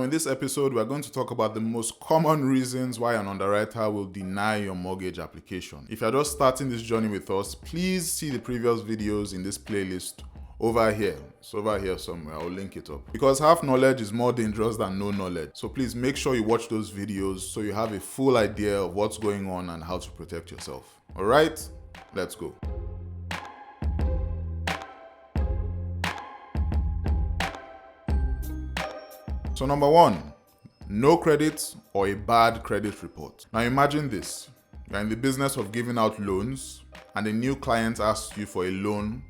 in this episode, we're going to talk about the most common reasons why an underwriter will deny your mortgage application. If you're just starting this journey with us, please see the previous videos in this playlist over here. It's over here somewhere. I'll link it up. Because half knowledge is more dangerous than no knowledge. So please make sure you watch those videos so you have a full idea of what's going on and how to protect yourself. All right, let's go. So number one, no credit or a bad credit report. Now imagine this. You're in the business of giving out loans and a new client asks you for a loan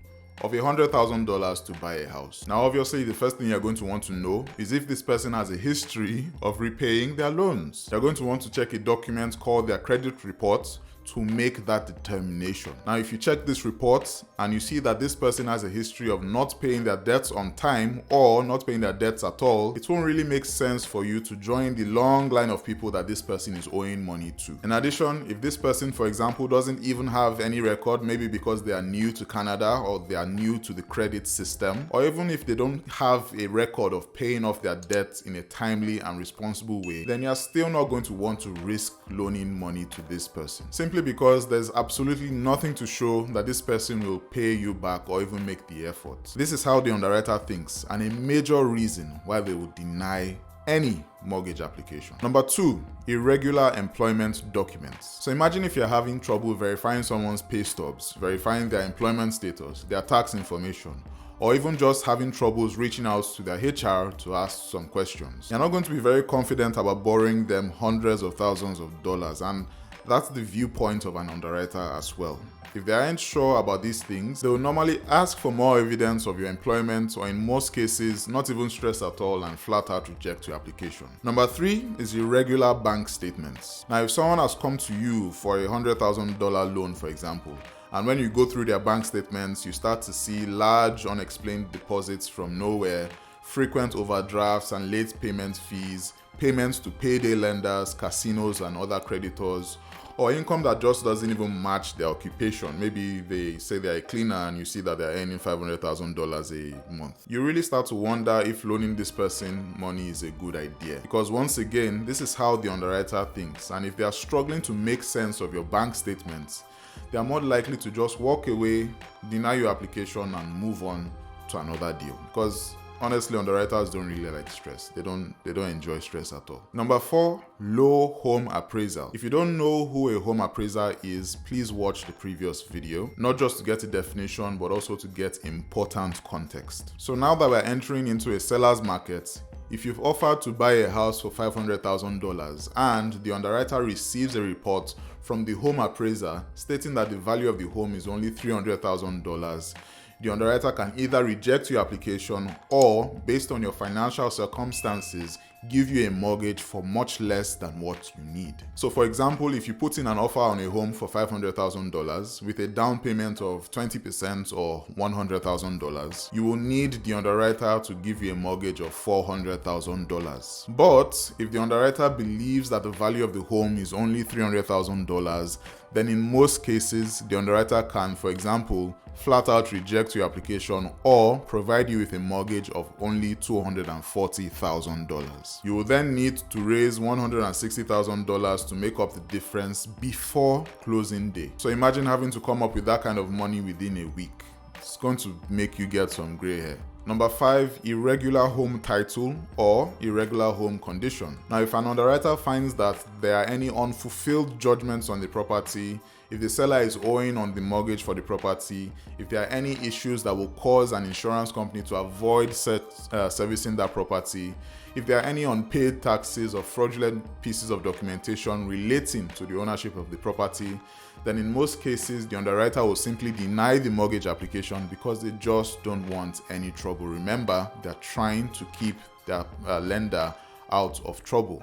of $100,000 to buy a house. Now obviously the first thing you're going to want to know is if this person has a history of repaying their loans. You're going to want to check a document called their credit report to make that determination. Now, if you check this report and you see that this person has a history of not paying their debts on time or not paying their debts at all, it won't really make sense for you to join the long line of people that this person is owing money to. In addition, if this person, for example, doesn't even have any record, maybe because they are new to Canada or they are new to the credit system, or even if they don't have a record of paying off their debts in a timely and responsible way, then you're still not going to want to risk loaning money to this person. Simply because there's absolutely nothing to show that this person will pay you back or even make the effort. This is how the underwriter thinks, and a major reason why they would deny any mortgage application. Number two, irregular employment documents. So imagine if you're having trouble verifying someone's pay stubs, verifying their employment status, their tax information, or even just having troubles reaching out to their HR to ask some questions. You're not going to be very confident about borrowing them hundreds of thousands of dollars, and that's the viewpoint of an underwriter as well. If they aren't sure about these things, they will normally ask for more evidence of your employment, or in most cases, not even stress at all and flat out reject your application. Number three is irregular bank statements. Now, if someone has come to you for a $100,000 loan, for example, and when you go through their bank statements, you start to see large unexplained deposits from nowhere, frequent overdrafts and late payment fees, payments to payday lenders, casinos and other creditors, or income that just doesn't even match their occupation. Maybe they say they're a cleaner and you see that they're earning $500,000 a month. You really start to wonder if loaning this person money is a good idea. Because once again, this is how the underwriter thinks. And if they are struggling to make sense of your bank statements, they are more likely to just walk away, deny your application and move on to another deal. Because honestly, underwriters don't really like stress. They don't enjoy stress at all. Number four, low home appraisal. If you don't know who a home appraiser is, please watch the previous video, not just to get a definition, but also to get important context. So now that we're entering into a seller's market, if you've offered to buy a house for $500,000 and the underwriter receives a report from the home appraiser stating that the value of the home is only $300,000, the underwriter can either reject your application or, based on your financial circumstances, give you a mortgage for much less than what you need. So for example, if you put in an offer on a home for $500,000 with a down payment of 20% or $100,000, you will need the underwriter to give you a mortgage of $400,000. But if the underwriter believes that the value of the home is only $300,000, then in most cases, the underwriter can, for example, flat out reject your application or provide you with a mortgage of only $240,000. You will then need to raise $160,000 to make up the difference before closing day. So imagine having to come up with that kind of money within a week. It's going to make you get some gray hair. Number five, irregular home title or irregular home condition. Now, if an underwriter finds that there are any unfulfilled judgments on the property, if the seller is owing on the mortgage for the property, if there are any issues that will cause an insurance company to avoid servicing that property, if there are any unpaid taxes or fraudulent pieces of documentation relating to the ownership of the property, then in most cases, the underwriter will simply deny the mortgage application because they just don't want any trouble. Remember, they're trying to keep their lender out of trouble.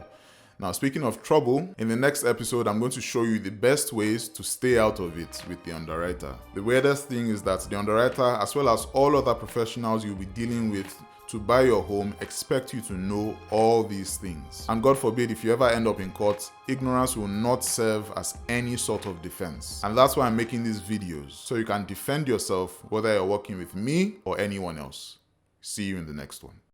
Now, speaking of trouble, in the next episode, I'm going to show you the best ways to stay out of it with the underwriter. The weirdest thing is that the underwriter, as well as all other professionals you'll be dealing with to buy your home, expect you to know all these things. And God forbid, if you ever end up in court, ignorance will not serve as any sort of defense. And that's why I'm making these videos, so you can defend yourself whether you're working with me or anyone else. See you in the next one.